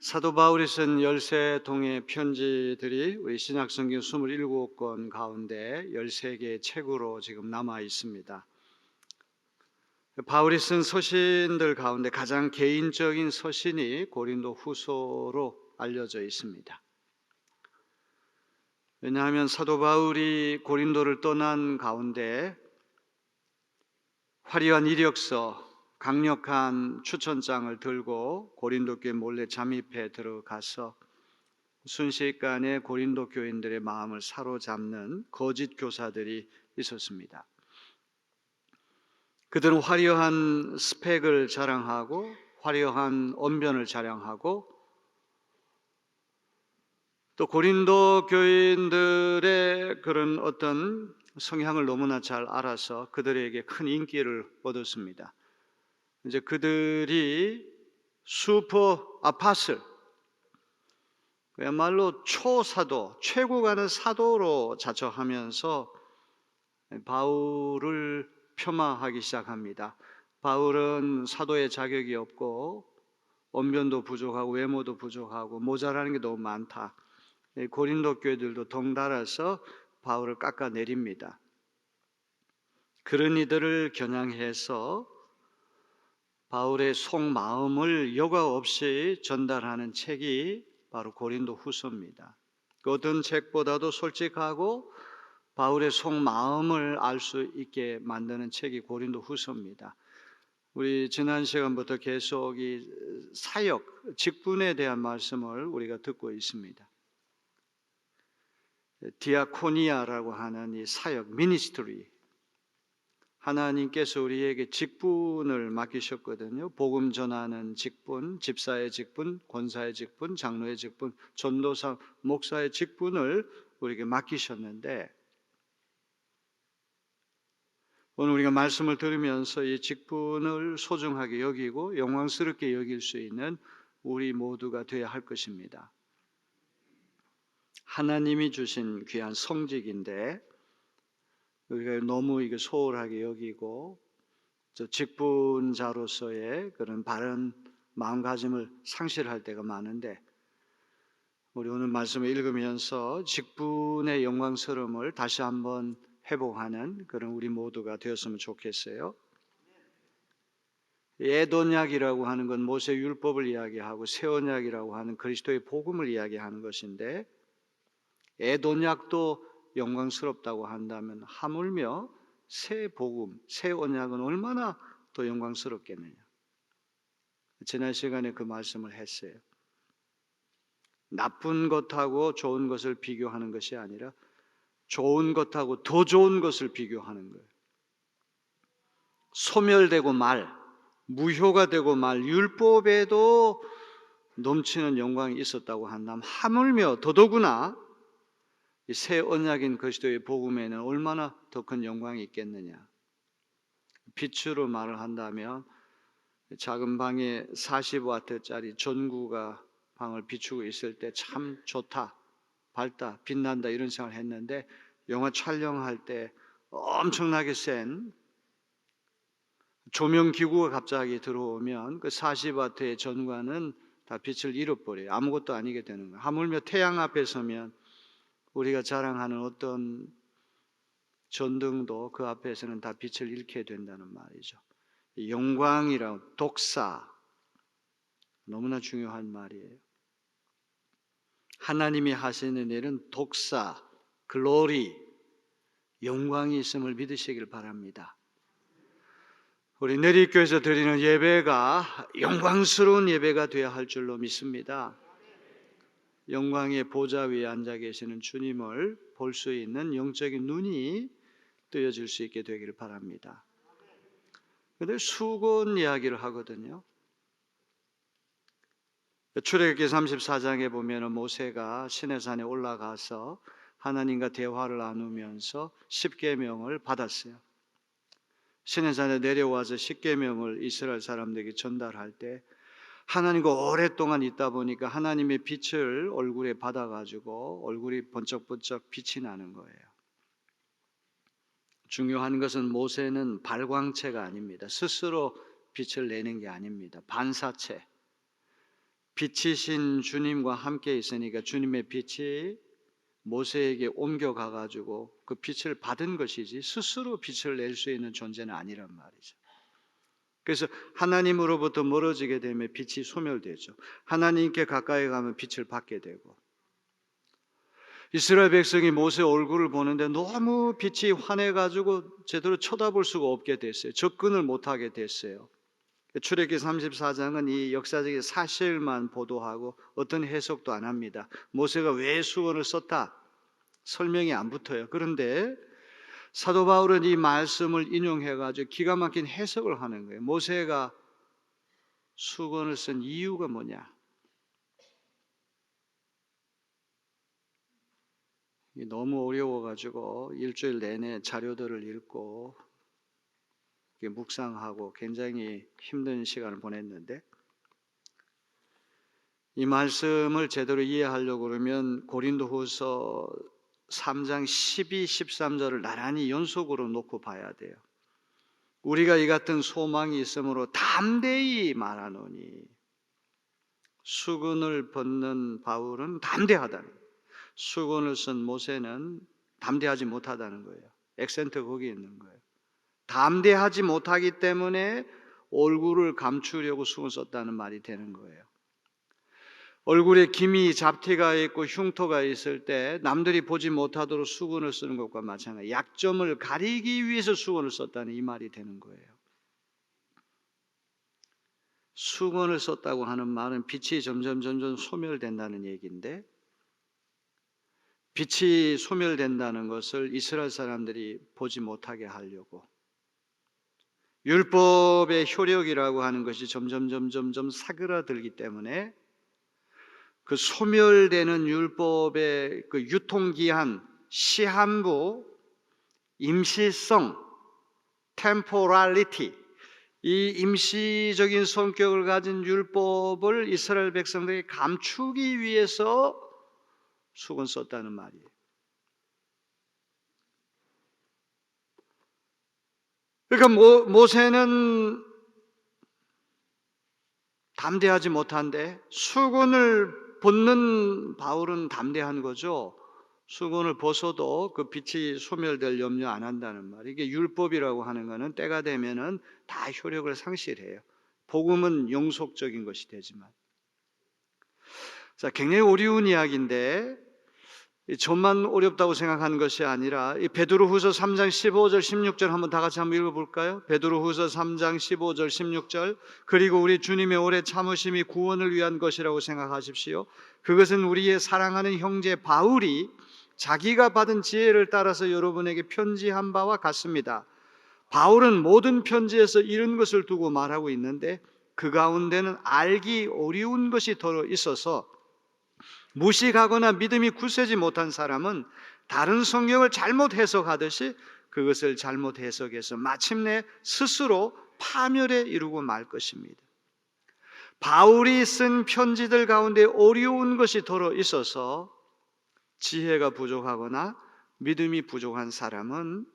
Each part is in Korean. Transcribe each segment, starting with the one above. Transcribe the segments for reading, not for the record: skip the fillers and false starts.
사도 바울이 쓴 13통의 편지들이 우리 신약성경 27권 가운데 13개의 책으로 지금 남아 있습니다. 바울이 쓴 서신들 가운데 가장 개인적인 서신이 고린도 후서로 알려져 있습니다. 왜냐하면 사도 바울이 고린도를 떠난 가운데 화려한 이력서, 강력한 추천장을 들고 고린도 교회 몰래 잠입해 들어가서 순식간에 고린도 교인들의 마음을 사로잡는 거짓 교사들이 있었습니다. 그들은 화려한 스펙을 자랑하고 화려한 언변을 자랑하고 또 고린도 교인들의 그런 어떤 성향을 너무나 잘 알아서 그들에게 큰 인기를 얻었습니다. 이제 그들이 슈퍼 아파슬, 그야말로 초사도, 최고 가는 사도로 자처하면서 바울을 폄하하기 시작합니다. 바울은 사도의 자격이 없고 언변도 부족하고 외모도 부족하고 모자라는 게 너무 많다. 고린도 교회들도 덩달아서 바울을 깎아내립니다. 그런 이들을 겨냥해서 바울의 속마음을 여과 없이 전달하는 책이 바로 고린도 후서입니다. 그 어떤 책보다도 솔직하고 바울의 속마음을 알 수 있게 만드는 책이 고린도 후서입니다. 우리 지난 시간부터 계속 이 사역, 직분에 대한 말씀을 우리가 듣고 있습니다. 디아코니아라고 하는 이 사역, 미니스트리, 하나님께서 우리에게 직분을 맡기셨거든요. 복음 전하는 직분, 집사의 직분, 권사의 직분, 장로의 직분, 전도사, 목사의 직분을 우리에게 맡기셨는데 오늘 우리가 말씀을 들으면서 이 직분을 소중하게 여기고 영광스럽게 여길 수 있는 우리 모두가 되어야 할 것입니다. 하나님이 주신 귀한 성직인데 우리가 너무 이게 소홀하게 여기고 저 직분자로서의 그런 바른 마음가짐을 상실할 때가 많은데 우리 오늘 말씀을 읽으면서 직분의 영광스러움을 다시 한번 회복하는 그런 우리 모두가 되었으면 좋겠어요. 예돈약이라고 하는 건 모세 율법을 이야기하고 새 언약이라고 하는 그리스도의 복음을 이야기하는 것인데 예돈약도 영광스럽다고 한다면 하물며 새 복음, 새 언약은 얼마나 더 영광스럽겠느냐. 지난 시간에 그 말씀을 했어요. 나쁜 것하고 좋은 것을 비교하는 것이 아니라 좋은 것하고 더 좋은 것을 비교하는 거예요. 소멸되고 무효가 되고 율법에도 넘치는 영광이 있었다고 한다면 하물며 더더구나 이 새 언약인 그리스도의 복음에는 얼마나 더 큰 영광이 있겠느냐. 빛으로 말을 한다면 작은 방에 40와트짜리 전구가 방을 비추고 있을 때 참 좋다, 밝다, 빛난다 이런 생각을 했는데 영화 촬영할 때 엄청나게 센 조명기구가 갑자기 들어오면 그 40와트의 전관은 다 빛을 잃어버려요. 아무것도 아니게 되는 거예요. 하물며 태양 앞에 서면 우리가 자랑하는 어떤 전등도 그 앞에서는 다 빛을 잃게 된다는 말이죠. 영광이라고 독사, 너무나 중요한 말이에요. 하나님이 하시는 일은 독사, 글로리, 영광이 있음을 믿으시길 바랍니다. 우리 내리교에서 드리는 예배가 영광스러운 예배가 되어야 할 줄로 믿습니다. 영광의 보좌 위에 앉아 계시는 주님을 볼 수 있는 영적인 눈이 뜨여질 수 있게 되기를 바랍니다. 그런데 수건 이야기를 하거든요. 출애굽기 34장에 보면 모세가 시내산에 올라가서 하나님과 대화를 나누면서 십계명을 받았어요. 시내산에 내려와서 십계명을 이스라엘 사람들에게 전달할 때 하나님과 오랫동안 있다 보니까 하나님의 빛을 얼굴에 받아가지고 얼굴이 번쩍번쩍 빛이 나는 거예요. 중요한 것은 모세는 발광체가 아닙니다. 스스로 빛을 내는 게 아닙니다. 반사체. 빛이신 주님과 함께 있으니까 주님의 빛이 모세에게 옮겨가 가지고 그 빛을 받은 것이지 스스로 빛을 낼 수 있는 존재는 아니란 말이죠. 그래서 하나님으로부터 멀어지게 되면 빛이 소멸되죠. 하나님께 가까이 가면 빛을 받게 되고, 이스라엘 백성이 모세 얼굴을 보는데 너무 빛이 환해가지고 제대로 쳐다볼 수가 없게 됐어요. 접근을 못하게 됐어요. 출애굽기 34장은 이 역사적인 사실만 보도하고 어떤 해석도 안 합니다. 모세가 왜 수건을 썼다 설명이 안 붙어요. 그런데 사도 바울은 이 말씀을 인용해가지고 기가 막힌 해석을 하는 거예요. 모세가 수건을 쓴 이유가 뭐냐? 너무 어려워가지고 일주일 내내 자료들을 읽고 묵상하고 굉장히 힘든 시간을 보냈는데, 이 말씀을 제대로 이해하려고 그러면 고린도후서 3장 12, 13절을 나란히 연속으로 놓고 봐야 돼요. 우리가 이 같은 소망이 있으므로 담대히 말하노니, 수건을 벗는 바울은 담대하다는 거예요. 수건을 쓴 모세는 담대하지 못하다는 거예요. 액센트 거기 있는 거예요. 담대하지 못하기 때문에 얼굴을 감추려고 수건 썼다는 말이 되는 거예요. 얼굴에 기미, 잡티가 있고 흉터가 있을 때 남들이 보지 못하도록 수건을 쓰는 것과 마찬가지, 약점을 가리기 위해서 수건을 썼다는 이 말이 되는 거예요. 수건을 썼다고 하는 말은 빛이 점점 소멸된다는 얘기인데, 빛이 소멸된다는 것을 이스라엘 사람들이 보지 못하게 하려고 율법의 효력이라고 하는 것이 점점 사그라들기 때문에 그 소멸되는 율법의 그 유통기한, 시한부, 임시성, temporality, 이 임시적인 성격을 가진 율법을 이스라엘 백성들이 감추기 위해서 수건 썼다는 말이에요. 그러니까 모세는 담대하지 못한데 수건을 벗는 바울은 담대한 거죠. 수건을 벗어도 그 빛이 소멸될 염려 안 한다는 말. 이게 율법이라고 하는 거는 때가 되면은 다 효력을 상실해요. 복음은 영속적인 것이 되지만. 자, 굉장히 어려운 이야기인데, 저만 어렵다고 생각하는 것이 아니라 이 베드로후서 3장 15절 16절 한번 다 같이 한번 읽어볼까요? 베드로후서 3장 15절 16절. 그리고 우리 주님의 오래 참으심이 구원을 위한 것이라고 생각하십시오. 그것은 우리의 사랑하는 형제 바울이 자기가 받은 지혜를 따라서 여러분에게 편지한 바와 같습니다. 바울은 모든 편지에서 이런 것을 두고 말하고 있는데, 그 가운데는 알기 어려운 것이 더 있어서 무식하거나 믿음이 굳세지 못한 사람은 다른 성경을 잘못 해석하듯이 그것을 잘못 해석해서 마침내 스스로 파멸에 이르고 말 것입니다. 바울이 쓴 편지들 가운데 어려운 것이 더러 있어서 지혜가 부족하거나 믿음이 부족한 사람은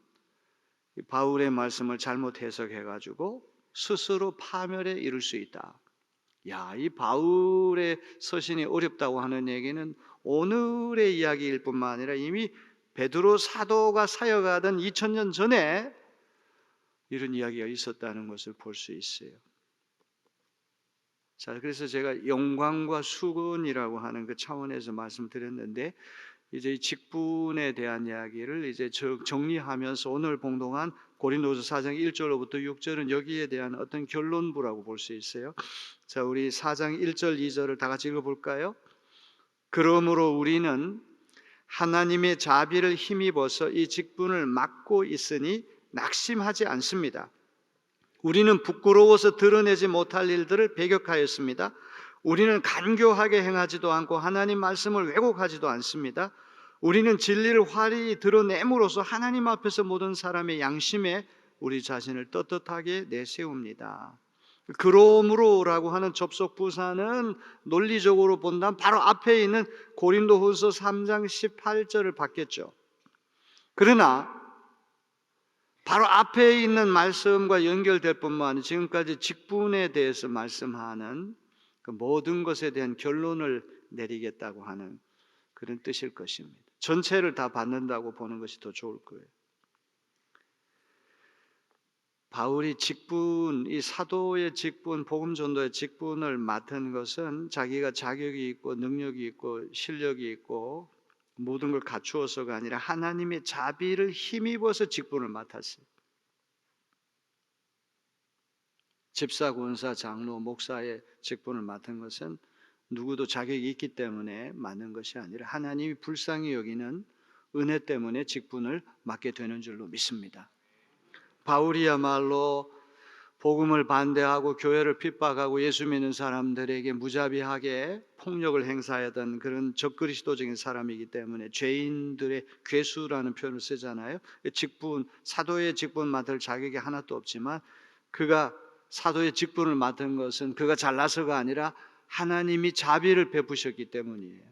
바울의 말씀을 잘못 해석해가지고 스스로 파멸에 이를 수 있다. 야, 이 바울의 서신이 어렵다고 하는 얘기는 오늘의 이야기일 뿐만 아니라 이미 베드로 사도가 사역하던 2000년 전에 이런 이야기가 있었다는 것을 볼 수 있어요. 자, 그래서 제가 영광과 수건이라고 하는 그 차원에서 말씀드렸는데, 이제 이 직분에 대한 이야기를 이제 정리하면서 오늘 봉독한 고린도서 4장 1절로부터 6절은 여기에 대한 어떤 결론부라고 볼 수 있어요. 자, 우리 4장 1절 2절을 다 같이 읽어볼까요? 그러므로 우리는 하나님의 자비를 힘입어서 이 직분을 맡고 있으니 낙심하지 않습니다. 우리는 부끄러워서 드러내지 못할 일들을 배격하였습니다. 우리는 간교하게 행하지도 않고 하나님 말씀을 왜곡하지도 않습니다. 우리는 진리를 화려히 드러냄으로써 하나님 앞에서 모든 사람의 양심에 우리 자신을 떳떳하게 내세웁니다. 그러므로라고 하는 접속 부사는 논리적으로 본다면 바로 앞에 있는 고린도후서 3장 18절을 받겠죠. 그러나 바로 앞에 있는 말씀과 연결될 뿐만 아니라 지금까지 직분에 대해서 말씀하는 그 모든 것에 대한 결론을 내리겠다고 하는 그런 뜻일 것입니다. 전체를 다 받는다고 보는 것이 더 좋을 거예요. 바울이 직분, 이 사도의 직분, 복음 전도의 직분을 맡은 것은 자기가 자격이 있고 능력이 있고 실력이 있고 모든 걸 갖추어서가 아니라 하나님의 자비를 힘입어서 직분을 맡았어요. 집사, 권사, 장로, 목사의 직분을 맡은 것은 누구도 자격이 있기 때문에 맡는 것이 아니라 하나님이 불쌍히 여기는 은혜 때문에 직분을 맡게 되는 줄로 믿습니다. 바울이야말로 복음을 반대하고 교회를 핍박하고 예수 믿는 사람들에게 무자비하게 폭력을 행사하던 그런 적그리스도적인 사람이기 때문에 죄인들의 괴수라는 표현을 쓰잖아요. 직분, 사도의 직분 맡을 자격이 하나도 없지만 그가 사도의 직분을 맡은 것은 그가 잘나서가 아니라 하나님이 자비를 베푸셨기 때문이에요.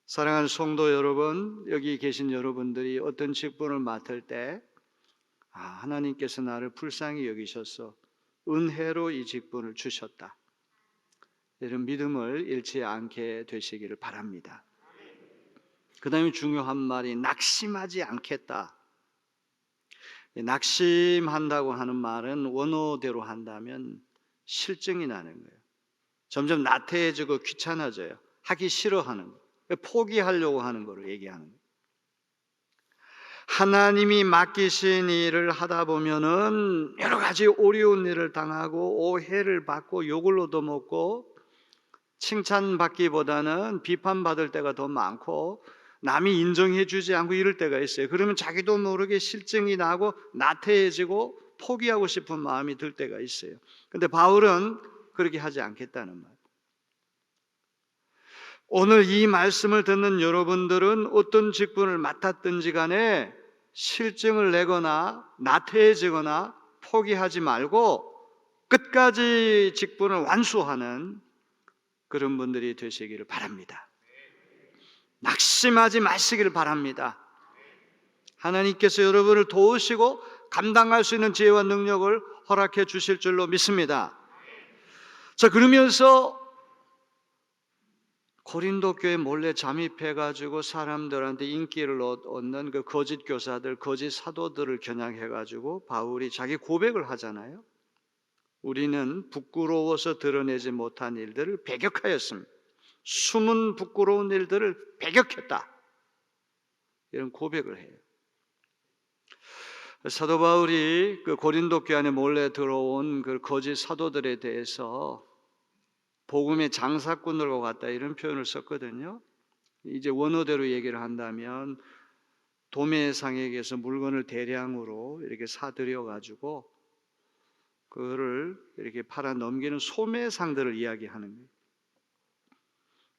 사랑하는 성도 여러분, 여기 계신 여러분들이 어떤 직분을 맡을 때 하나님께서 나를 불쌍히 여기셔서 은혜로 이 직분을 주셨다, 이런 믿음을 잃지 않게 되시기를 바랍니다. 그 다음에 중요한 말이 낙심하지 않겠다. 낙심한다고 하는 말은 원어대로 한다면 실증이 나는 거예요. 점점 나태해지고 귀찮아져요. 하기 싫어하는 거예요. 포기하려고 하는 거를 얘기하는 거예요. 하나님이 맡기신 일을 하다 보면은 여러 가지 어려운 일을 당하고 오해를 받고 욕을 얻어먹고 칭찬받기보다는 비판받을 때가 더 많고 남이 인정해 주지 않고 이럴 때가 있어요. 그러면 자기도 모르게 실증이 나고 나태해지고 포기하고 싶은 마음이 들 때가 있어요. 근데 바울은 그렇게 하지 않겠다는 말. 오늘 이 말씀을 듣는 여러분들은 어떤 직분을 맡았든지 간에 실증을 내거나 나태해지거나 포기하지 말고 끝까지 직분을 완수하는 그런 분들이 되시기를 바랍니다. 낙심하지 마시기를 바랍니다. 하나님께서 여러분을 도우시고 감당할 수 있는 지혜와 능력을 허락해 주실 줄로 믿습니다. 자, 그러면서 고린도 교회 몰래 잠입해가지고 사람들한테 인기를 얻는 그 거짓 교사들, 거짓 사도들을 겨냥해가지고 바울이 자기 고백을 하잖아요. 우리는 부끄러워서 드러내지 못한 일들을 배격하였습니다. 숨은 부끄러운 일들을 배격했다, 이런 고백을 해요. 사도 바울이 그 고린도 교회 안에 몰래 들어온 그 거짓 사도들에 대해서 복음의 장사꾼들과 같다, 이런 표현을 썼거든요. 이제 원어대로 얘기를 한다면 도매상에게서 물건을 대량으로 이렇게 사들여 가지고 그거를 이렇게 팔아 넘기는 소매상들을 이야기하는 거예요.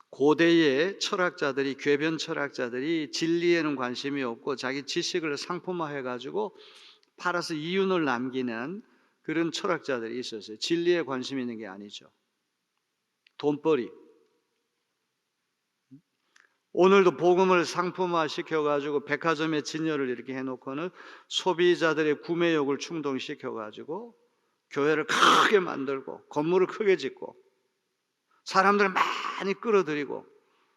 고대의 철학자들이, 궤변 철학자들이 진리에는 관심이 없고 자기 지식을 상품화해 가지고 팔아서 이윤을 남기는 그런 철학자들이 있었어요. 진리에 관심 있는 게 아니죠. 돈벌이. 오늘도 복음을 상품화 시켜가지고 백화점에 진열을 이렇게 해놓고는 소비자들의 구매욕을 충동시켜가지고 교회를 크게 만들고 건물을 크게 짓고 사람들을 많이 끌어들이고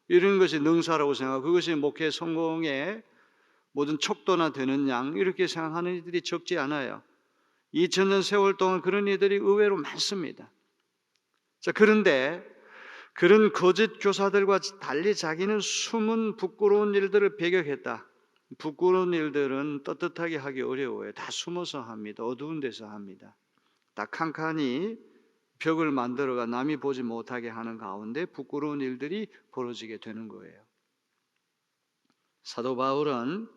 이런 것이 능사라고 생각하고 그것이 목회 성공의 모든 척도나 되는 양, 이렇게 생각하는 이들이 적지 않아요. 2000년 세월 동안 그런 이들이 의외로 많습니다. 자, 그런데 그런 거짓 교사들과 달리 자기는 숨은 부끄러운 일들을 배격했다. 부끄러운 일들은 떳떳하게 하기 어려워요. 다 숨어서 합니다. 어두운 데서 합니다. 다 칸칸이 벽을 만들어가 남이 보지 못하게 하는 가운데 부끄러운 일들이 벌어지게 되는 거예요. 사도 바울은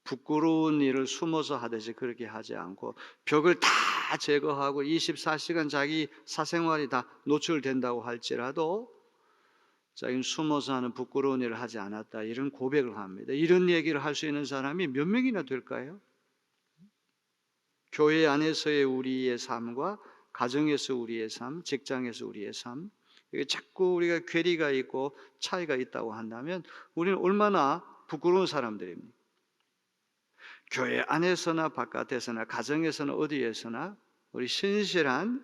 부끄러운 일을 숨어서 하듯이 그렇게 하지 않고 벽을 다 제거하고 24시간 자기 사생활이 다 노출된다고 할지라도 자기는 숨어서 하는 부끄러운 일을 하지 않았다, 이런 고백을 합니다. 이런 얘기를 할 수 있는 사람이 몇 명이나 될까요? 교회 안에서의 우리의 삶과 가정에서 우리의 삶, 직장에서 우리의 삶, 이게 자꾸 우리가 괴리가 있고 차이가 있다고 한다면 우리는 얼마나 부끄러운 사람들입니까? 교회 안에서나 바깥에서나 가정에서나 어디에서나 우리 신실한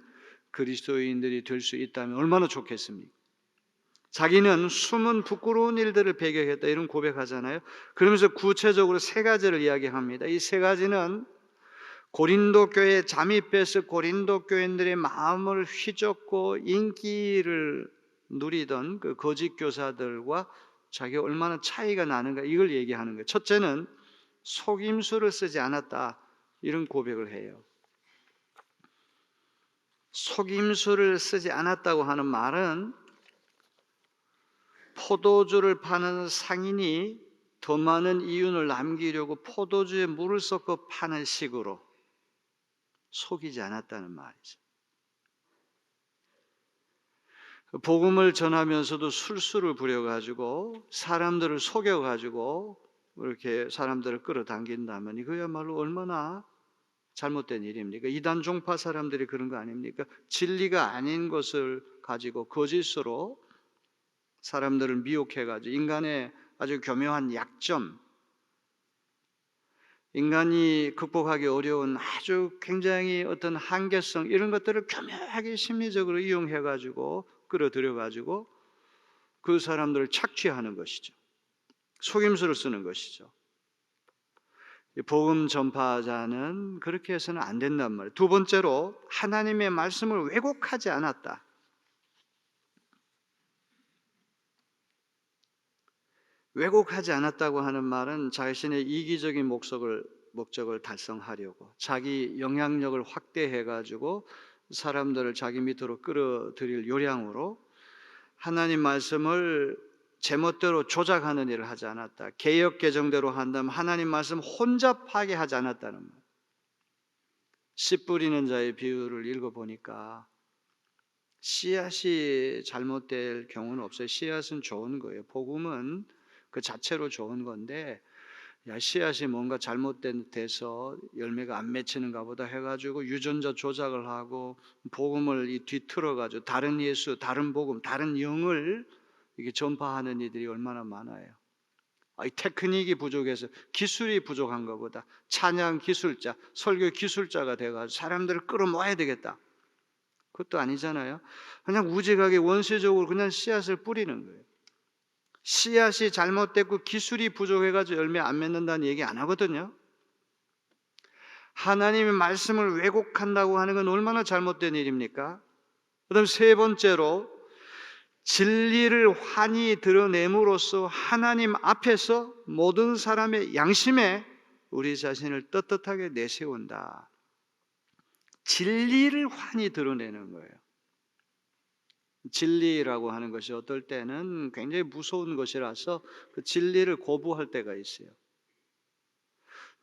그리스도인들이 될 수 있다면 얼마나 좋겠습니까? 자기는 숨은 부끄러운 일들을 배경했다 이런 고백하잖아요. 그러면서 구체적으로 세 가지를 이야기합니다. 이 세 가지는 고린도 교회에 잠입해서 고린도 교인들의 마음을 휘젓고 인기를 누리던 그 거짓 교사들과 자기가 얼마나 차이가 나는가 이걸 얘기하는 거예요. 첫째는 속임수를 쓰지 않았다 이런 고백을 해요. 속임수를 쓰지 않았다고 하는 말은 포도주를 파는 상인이 더 많은 이윤을 남기려고 포도주에 물을 섞어 파는 식으로 속이지 않았다는 말이죠. 복음을 전하면서도 술수를 부려가지고 사람들을 속여가지고 이렇게 사람들을 끌어당긴다면 이거야말로 얼마나 잘못된 일입니까? 이단 종파 사람들이 그런 거 아닙니까? 진리가 아닌 것을 가지고 거짓으로 사람들을 미혹해가지고 인간의 아주 교묘한 약점, 인간이 극복하기 어려운 아주 굉장히 어떤 한계성 이런 것들을 교묘하게 심리적으로 이용해가지고 끌어들여가지고 그 사람들을 착취하는 것이죠. 속임수를 쓰는 것이죠. 복음 전파자는 그렇게 해서는 안 된단 말이에요. 두 번째로 하나님의 말씀을 왜곡하지 않았다. 왜곡하지 않았다고 하는 말은 자신의 이기적인 목적을 달성하려고 자기 영향력을 확대해가지고 사람들을 자기 밑으로 끌어들일 요량으로 하나님 말씀을 제멋대로 조작하는 일을 하지 않았다. 개역 개정대로 한다면 하나님 말씀 혼잡하게 하지 않았다는 말. 씨 뿌리는 자의 비유를 읽어보니까 씨앗이 잘못될 경우는 없어요. 씨앗은 좋은 거예요. 복음은 그 자체로 좋은 건데 씨앗이 뭔가 잘못돼서 열매가 안 맺히는가 보다 해가지고 유전자 조작을 하고 복음을 뒤틀어가지고 다른 예수, 다른 복음, 다른 영을 이게 전파하는 이들이 얼마나 많아요. 이 테크닉이 부족해서 기술이 부족한 것보다 찬양 기술자, 설교 기술자가 돼가지고 사람들을 끌어모아야 되겠다. 그것도 아니잖아요. 그냥 우직하게 원시적으로 그냥 씨앗을 뿌리는 거예요. 씨앗이 잘못됐고 기술이 부족해가지고 열매 안 맺는다는 얘기 안 하거든요. 하나님의 말씀을 왜곡한다고 하는 건 얼마나 잘못된 일입니까? 그다음 세 번째로 진리를 환히 드러냄으로써 하나님 앞에서 모든 사람의 양심에 우리 자신을 떳떳하게 내세운다. 진리를 환히 드러내는 거예요. 진리라고 하는 것이 어떨 때는 굉장히 무서운 것이라서 그 진리를 거부할 때가 있어요.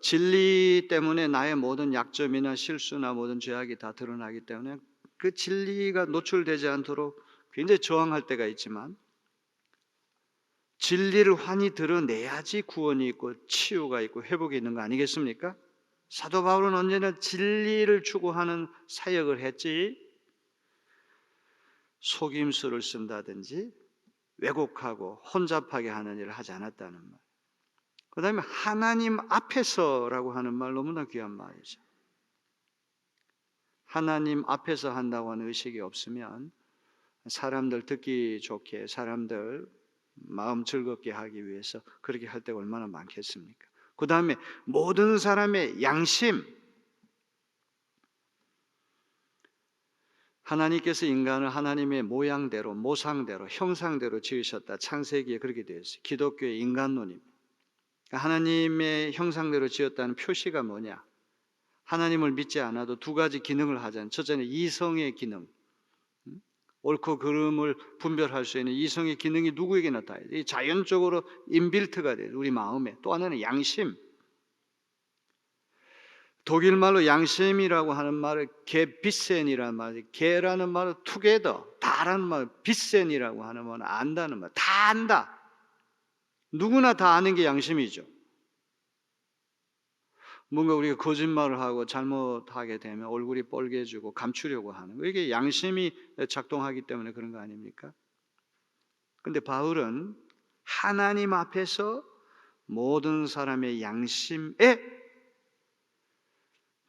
진리 때문에 나의 모든 약점이나 실수나 모든 죄악이 다 드러나기 때문에 그 진리가 노출되지 않도록 굉장히 저항할 때가 있지만 진리를 환히 드러내야지 구원이 있고 치유가 있고 회복이 있는 거 아니겠습니까? 사도 바울은 언제나 진리를 추구하는 사역을 했지 속임수를 쓴다든지 왜곡하고 혼잡하게 하는 일을 하지 않았다는 말. 그 다음에 하나님 앞에서라고 하는 말 너무나 귀한 말이죠. 하나님 앞에서 한다고 하는 의식이 없으면 사람들 듣기 좋게 사람들 마음 즐겁게 하기 위해서 그렇게 할 때가 얼마나 많겠습니까? 그 다음에 모든 사람의 양심, 하나님께서 인간을 하나님의 모양대로 모상대로 형상대로 지으셨다. 창세기에 그렇게 되어 있어요. 기독교의 인간론입니다. 하나님의 형상대로 지었다는 표시가 뭐냐? 하나님을 믿지 않아도 두 가지 기능을 하잖아요. 첫째는 이성의 기능, 옳고 그름을 분별할 수 있는 이성의 기능이 누구에게 나타나요? 이 자연적으로 인빌트가 돼요. 우리 마음에. 또 하나는 양심. 독일 말로 양심이라고 하는 말을 게비센이라는 말, 게라는 말은 투게더, 다라는 말, 비센이라고 하는 말은 안다는 말, 다 안다. 누구나 다 아는 게 양심이죠. 뭔가 우리가 거짓말을 하고 잘못하게 되면 얼굴이 뻘개지고 감추려고 하는 거, 이게 양심이 작동하기 때문에 그런 거 아닙니까? 근데 바울은 하나님 앞에서 모든 사람의 양심에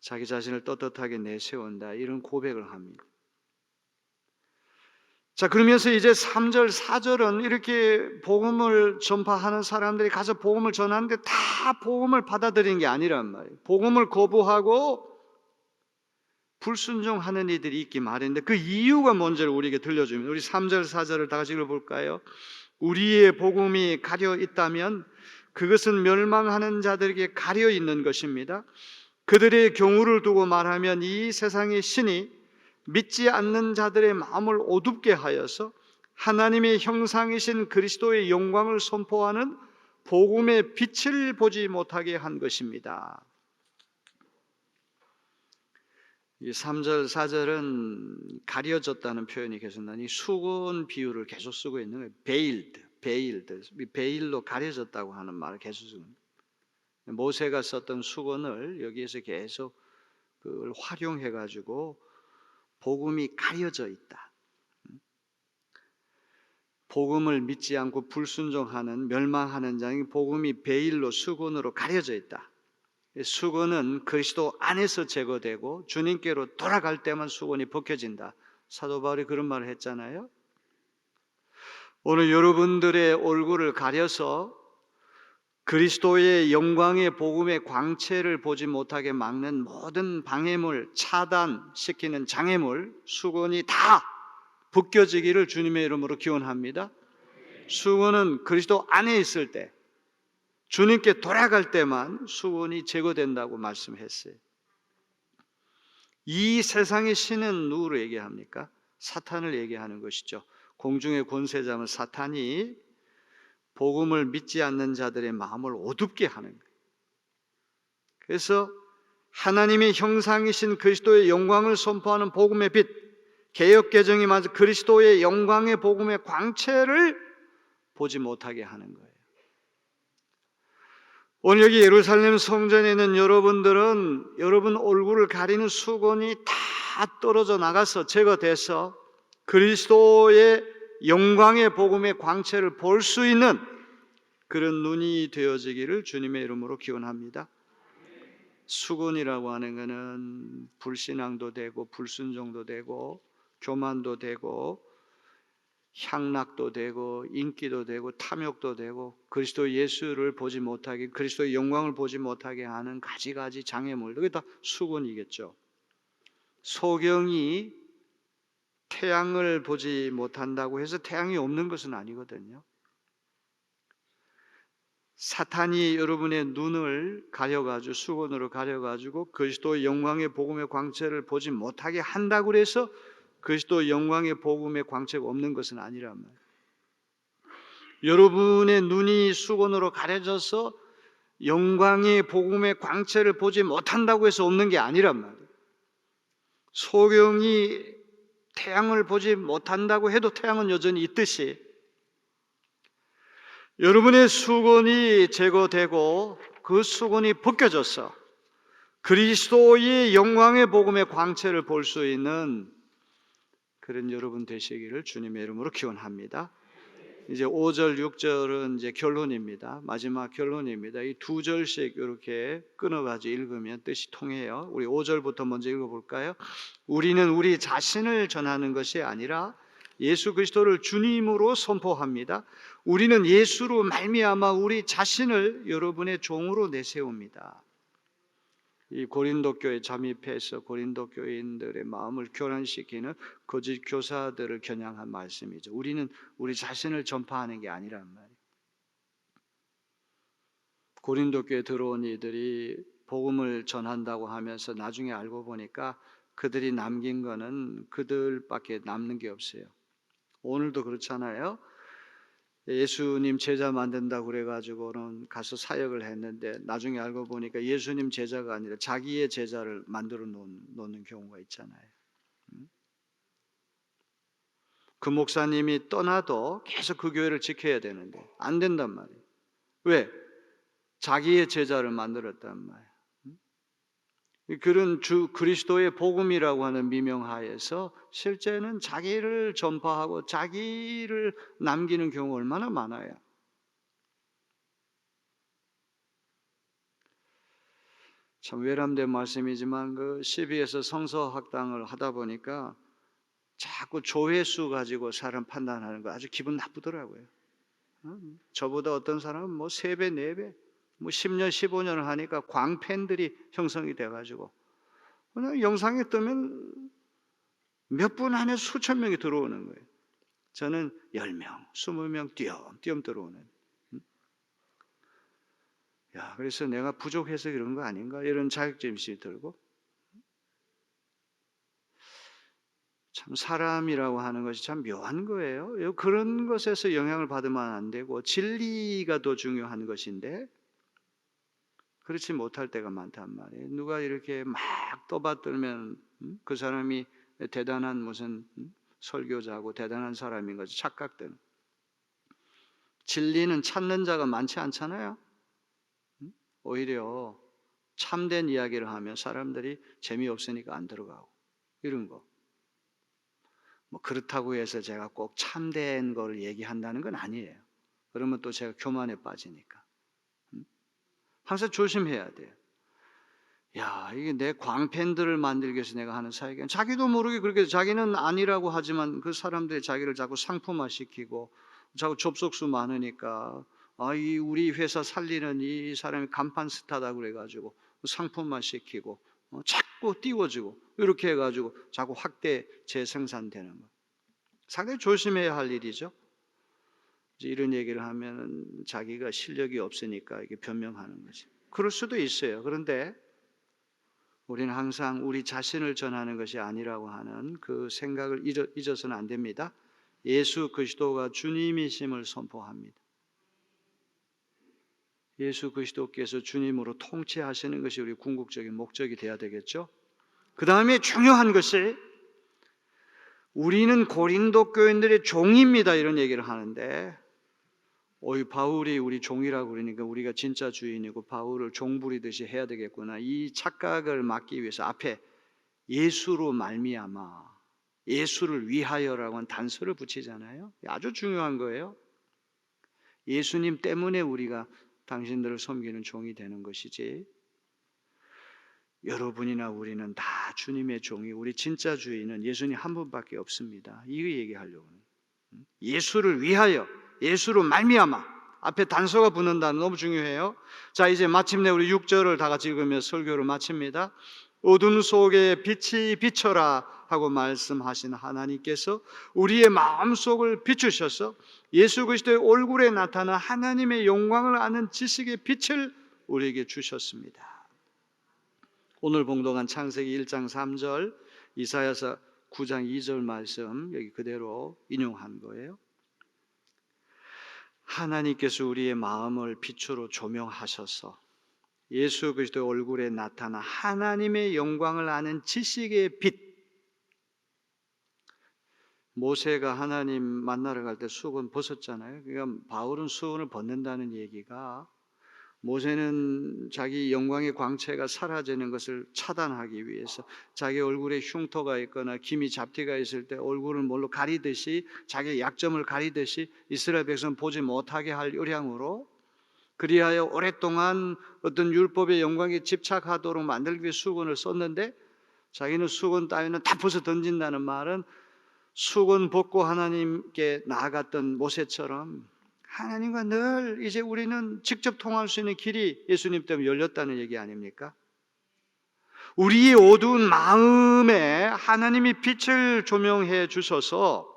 자기 자신을 떳떳하게 내세운다 이런 고백을 합니다. 자, 그러면서 이제 3절, 4절은 이렇게 복음을 전파하는 사람들이 가서 복음을 전하는데 다 복음을 받아들이는 게 아니란 말이에요. 복음을 거부하고 불순종하는 이들이 있기 마련인데 그 이유가 뭔지를 우리에게 들려주면 우리 3절, 4절을 다 같이 읽어볼까요? 우리의 복음이 가려 있다면 그것은 멸망하는 자들에게 가려 있는 것입니다. 그들의 경우를 두고 말하면 이 세상의 신이 믿지 않는 자들의 마음을 어둡게 하여서 하나님의 형상이신 그리스도의 영광을 선포하는 복음의 빛을 보지 못하게 한 것입니다. 이 3절, 4절은 가려졌다는 표현이 계속 나니 수건 비유를 계속 쓰고 있는 거예요. 베일로 가려졌다고 하는 말을 계속 쓰고 있는 거예요. 모세가 썼던 수건을 여기에서 계속 그걸 활용해 가지고 복음이 가려져 있다. 복음을 믿지 않고 불순종하는 멸망하는 자에게 복음이 베일로 수건으로 가려져 있다. 수건은 그리스도 안에서 제거되고 주님께로 돌아갈 때만 수건이 벗겨진다. 사도 바울이 그런 말을 했잖아요. 오늘 여러분들의 얼굴을 가려서 그리스도의 영광의 복음의 광채를 보지 못하게 막는 모든 방해물, 차단시키는 장애물, 수건이 다 벗겨지기를 주님의 이름으로 기원합니다. 수건은 그리스도 안에 있을 때, 주님께 돌아갈 때만 수건이 제거된다고 말씀했어요. 이 세상의 신은 누구를 얘기합니까? 사탄을 얘기하는 것이죠. 공중의 권세자는 사탄이 복음을 믿지 않는 자들의 마음을 어둡게 하는 거예요. 그래서 하나님의 형상이신 그리스도의 영광을 선포하는 복음의 빛, 개역개정이 맞아 그리스도의 영광의 복음의 광채를 보지 못하게 하는 거예요. 오늘 여기 예루살렘 성전에 있는 여러분들은 여러분 얼굴을 가리는 수건이 다 떨어져 나가서 제거돼서 그리스도의 영광의 복음의 광채를 볼 수 있는 그런 눈이 되어지기를 주님의 이름으로 기원합니다. 수건이라고 하는 것은 불신앙도 되고 불순종도 되고 교만도 되고 향락도 되고 인기도 되고 탐욕도 되고 그리스도 예수를 보지 못하게 그리스도의 영광을 보지 못하게 하는 가지가지 장애물, 그게 다 수건이겠죠. 소경이 태양을 보지 못한다고 해서 태양이 없는 것은 아니거든요. 사탄이 여러분의 눈을 가려가지고 수건으로 가려가지고 그리스도의 영광의 복음의 광채를 보지 못하게 한다고 해서 그리스도 영광의 복음의 광채가 없는 것은 아니란 말이에요. 여러분의 눈이 수건으로 가려져서 영광의 복음의 광채를 보지 못한다고 해서 없는 게 아니란 말이에요. 소경이 태양을 보지 못한다고 해도 태양은 여전히 있듯이 여러분의 수건이 제거되고 그 수건이 벗겨져서 그리스도의 영광의 복음의 광채를 볼 수 있는 그런 여러분 되시기를 주님의 이름으로 기원합니다. 이제 5절, 6절은 이제 결론입니다. 마지막 결론입니다. 이 두 절씩 이렇게 끊어가지고 읽으면 뜻이 통해요. 우리 5절부터 먼저 읽어볼까요? 우리는 우리 자신을 전하는 것이 아니라 예수 그리스도를 주님으로 선포합니다. 우리는 예수로 말미암아 우리 자신을 여러분의 종으로 내세웁니다. 이 고린도 교회 잠입해서 고린도 교인들의 마음을 교란시키는 거짓 교사들을 겨냥한 말씀이죠. 우리는 우리 자신을 전파하는 게 아니란 말이에요. 고린도 교회에 들어온 이들이 복음을 전한다고 하면서 나중에 알고 보니까 그들이 남긴 거는 그들밖에 남는 게 없어요. 오늘도 그렇잖아요. 예수님 제자 만든다고 그래가지고는 가서 사역을 했는데 나중에 알고 보니까 예수님 제자가 아니라 자기의 제자를 만들어 놓는 경우가 있잖아요. 그 목사님이 떠나도 계속 그 교회를 지켜야 되는데 안 된단 말이에요. 왜? 자기의 제자를 만들었단 말이에요. 그런 주 그리스도의 복음이라고 하는 미명하에서 실제는 자기를 전파하고 자기를 남기는 경우가 얼마나 많아요. 참 외람된 말씀이지만 그 시비에서 성서학당을 하다 보니까 자꾸 조회수 가지고 사람 판단하는 거 아주 기분 나쁘더라고요. 저보다 어떤 사람은 뭐 3배, 4배, 뭐 10년, 15년을 하니까 광팬들이 형성이 돼가지고 그냥 영상에 뜨면 몇 분 안에 수천 명이 들어오는 거예요. 저는 10명, 20명 띄엄띄엄 들어오는. 야, 그래서 내가 부족해서 이런 거 아닌가? 이런 자격지심이 들고, 참 사람이라고 하는 것이 참 묘한 거예요. 그런 것에서 영향을 받으면 안 되고 진리가 더 중요한 것인데 그렇지 못할 때가 많단 말이에요. 누가 이렇게 막 떠받들면 그 사람이 대단한 무슨 설교자고 대단한 사람인 것이 착각되는. 진리는 찾는 자가 많지 않잖아요. 오히려 참된 이야기를 하면 사람들이 재미없으니까 안 들어가고 이런 거. 뭐 그렇다고 해서 제가 꼭 참된 걸 얘기한다는 건 아니에요. 그러면 또 제가 교만에 빠지니까. 항상 조심해야 돼요. 야, 이게 내 광팬들을 만들기 위해서 내가 하는 사역이 자기도 모르게 그렇게 자기는 아니라고 하지만 그 사람들이 자기를 자꾸 상품화시키고 자꾸 접속수 많으니까 이 우리 회사 살리는 이 사람이 간판 스타다 그래가지고 상품화시키고 자꾸 띄워주고 이렇게 해가지고 자꾸 확대 재생산되는 거. 상당히 조심해야 할 일이죠. 이런 얘기를 하면 자기가 실력이 없으니까 이게 변명하는 거지. 그럴 수도 있어요. 그런데 우리는 항상 우리 자신을 전하는 것이 아니라고 하는 그 생각을 잊어서는 안 됩니다. 예수 그리스도가 주님이심을 선포합니다. 예수 그리스도께서 주님으로 통치하시는 것이 우리 궁극적인 목적이 되어야 되겠죠. 그 다음에 중요한 것이 우리는 고린도 교인들의 종입니다 이런 얘기를 하는데 바울이 우리 종이라고 그러니까 우리가 진짜 주인이고 바울을 종 부리듯이 해야 되겠구나. 이 착각을 막기 위해서 앞에 예수로 말미암아, 예수를 위하여라고 하는 단서를 붙이잖아요. 아주 중요한 거예요. 예수님 때문에 우리가 당신들을 섬기는 종이 되는 것이지 여러분이나 우리는 다 주님의 종이 우리 진짜 주인은 예수님 한 분밖에 없습니다. 이거 얘기하려고 예수를 위하여 예수로 말미암아 앞에 단서가 붙는다는 너무 중요해요. 자, 이제 마침내 우리 6절을 다 같이 읽으며 설교를 마칩니다. 어둠 속에 빛이 비춰라 하고 말씀하신 하나님께서 우리의 마음속을 비추셔서 예수 그리스도의 얼굴에 나타난 하나님의 영광을 아는 지식의 빛을 우리에게 주셨습니다. 오늘 봉독한 창세기 1장 3절, 이사야서 9장 2절 말씀 여기 그대로 인용한 거예요. 하나님께서 우리의 마음을 빛으로 조명하셔서 예수 그리스도의 얼굴에 나타나 하나님의 영광을 아는 지식의 빛. 모세가 하나님 만나러 갈 때 수건 벗었잖아요. 그러니까 바울은 수건을 벗는다는 얘기가 모세는 자기 영광의 광채가 사라지는 것을 차단하기 위해서 자기 얼굴에 흉터가 있거나 기미 잡티가 있을 때 얼굴을 뭘로 가리듯이 자기의 약점을 가리듯이 이스라엘 백성은 보지 못하게 할 요량으로 그리하여 오랫동안 어떤 율법의 영광에 집착하도록 만들기 위해 수건을 썼는데 자기는 수건 따위는 다 벗어 던진다는 말은 수건 벗고 하나님께 나아갔던 모세처럼 하나님과 늘 이제 우리는 직접 통할 수 있는 길이 예수님 때문에 열렸다는 얘기 아닙니까? 우리의 어두운 마음에 하나님이 빛을 조명해 주셔서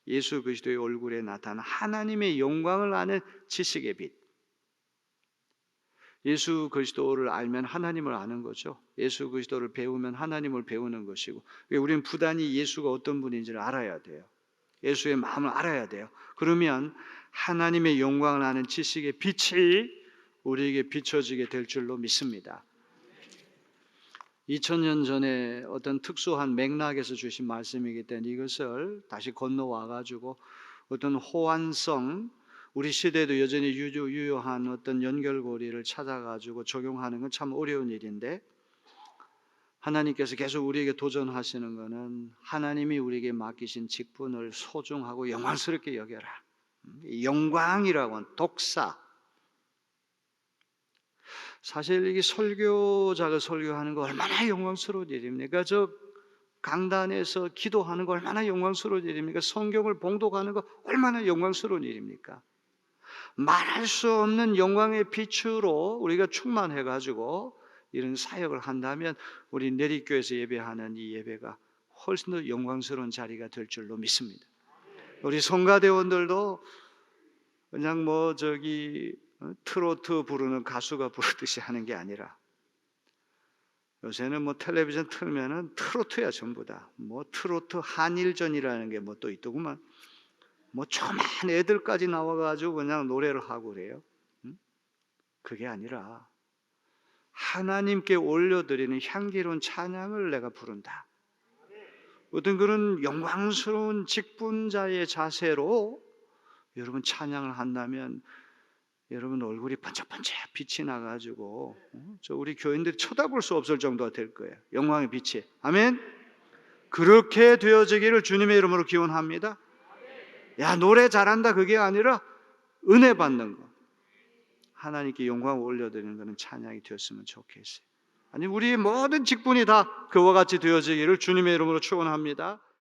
예수 그리스도의 얼굴에 나타난 하나님의 영광을 아는 지식의 빛. 예수 그리스도를 알면 하나님을 아는 거죠. 예수 그리스도를 배우면 하나님을 배우는 것이고 우리는 부단히 예수가 어떤 분인지를 알아야 돼요. 예수의 마음을 알아야 돼요. 그러면 하나님의 영광을 아는 지식의 빛이 우리에게 비춰지게 될 줄로 믿습니다. 2000년 전에 어떤 특수한 맥락에서 주신 말씀이기 때문에 이것을 다시 건너와 가지고 어떤 호환성, 우리 시대에도 여전히 유효한 어떤 연결고리를 찾아가지고 적용하는 건 참 어려운 일인데 하나님께서 계속 우리에게 도전하시는 것은 하나님이 우리에게 맡기신 직분을 소중하고 영광스럽게 여겨라. 영광이라고 하는 독사. 사실 이게 설교자가 설교하는 거 얼마나 영광스러운 일입니까? 강단에서 기도하는 거 얼마나 영광스러운 일입니까? 성경을 봉독하는 거 얼마나 영광스러운 일입니까? 말할 수 없는 영광의 빛으로 우리가 충만해 가지고 이런 사역을 한다면 우리 내리교회에서 예배하는 이 예배가 훨씬 더 영광스러운 자리가 될 줄로 믿습니다. 우리 성가대원들도 그냥 트로트 부르는 가수가 부르듯이 하는 게 아니라, 요새는 텔레비전 틀면은 트로트야 전부 다. 트로트 한일전이라는 게 또 있더구만. 조그만 애들까지 나와가지고 그냥 노래를 하고 그래요. 그게 아니라 하나님께 올려드리는 향기로운 찬양을 내가 부른다. 어떤 그런 영광스러운 직분자의 자세로 여러분 찬양을 한다면 여러분 얼굴이 번쩍번쩍 빛이 나가지고 우리 교인들이 쳐다볼 수 없을 정도가 될 거예요. 영광의 빛이. 아멘. 그렇게 되어지기를 주님의 이름으로 기원합니다. 야, 노래 잘한다 그게 아니라 은혜 받는 거, 하나님께 영광을 올려드리는 것은 찬양이 되었으면 좋겠어요. 아니, 우리의 모든 직분이 다 그와 같이 되어지기를 주님의 이름으로 축원합니다.